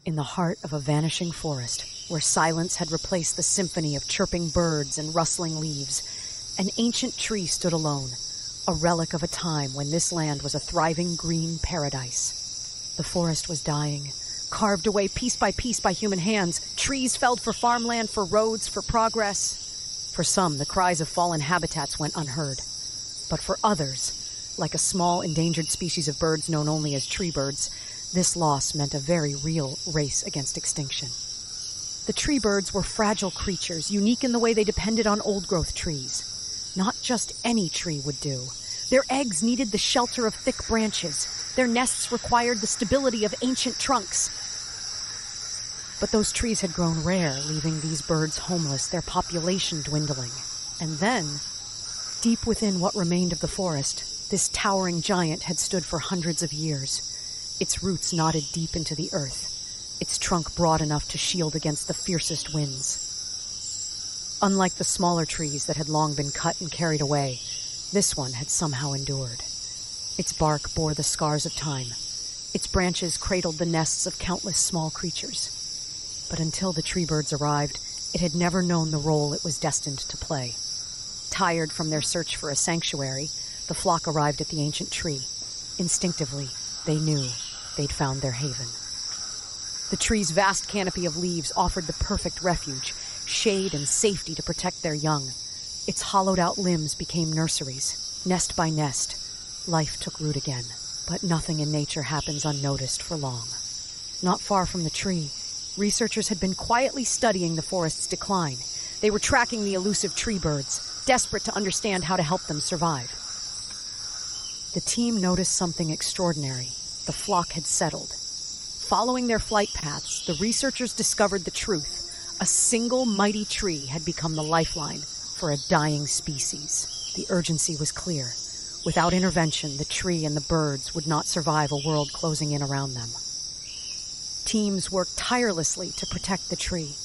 in the heart of a vanishing forest, where silence had replaced the symphony of chirping birds and rustling leaves, an ancient tree stood alone, a relic of a time when this land was a thriving green paradise. The forest was dying, carved away piece by human hands. Trees felled for farmland, for roads, for progress. For some, the cries of fallen habitats went unheard. But for others, like a small endangered species of birds known only as tree birds, this loss meant a very real race against extinction. The tree birds were fragile creatures, unique in the way they depended on old-growth trees. Not just any tree would do. Their eggs needed the shelter of thick branches. Their nests required the stability of ancient trunks. But those trees had grown rare, leaving these birds homeless, their population dwindling. And then, deep within what remained of the forest, this towering giant had stood for hundreds of years. Its roots knotted deep into the earth, its trunk broad enough to shield against the fiercest winds. Unlike the smaller trees that had long been cut and carried away, this one had somehow endured. Its bark bore the scars of time. Its branches cradled the nests of countless small creatures. But until the tree birds arrived, it had never known the role it was destined to play. Tired from their search for a sanctuary, the flock arrived at the ancient tree. Instinctively, they knew they'd found their haven. The tree's vast canopy of leaves offered the perfect refuge, shade and safety to protect their young. Its hollowed-out limbs became nurseries. Nest by nest, life took root again. But nothing in nature happens unnoticed for long. Not far from the tree, researchers had been quietly studying the forest's decline. They were tracking the elusive tree birds, desperate to understand how to help them survive. The team noticed something extraordinary. The flock had settled. Following their flight paths, the researchers discovered the truth. A single mighty tree had become the lifeline for a dying species. The urgency was clear. Without intervention, the tree and the birds would not survive a world closing in around them. Teams worked tirelessly to protect the tree,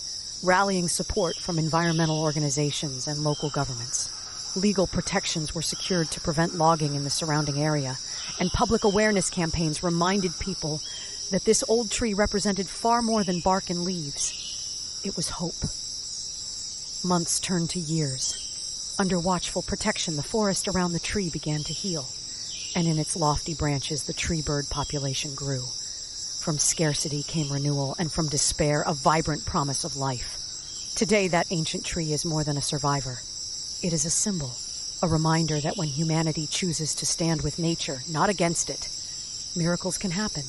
rallying support from environmental organizations and local governments. Legal protections were secured to prevent logging in the surrounding area, and public awareness campaigns reminded people that this old tree represented far more than bark and leaves. It was hope. Months turned to years. Under watchful protection, the forest around the tree began to heal, and in its lofty branches, the tree bird population grew. From scarcity came renewal, and from despair, a vibrant promise of life. Today, that ancient tree is more than a survivor. It is a symbol, a reminder that when humanity chooses to stand with nature, not against it, miracles can happen.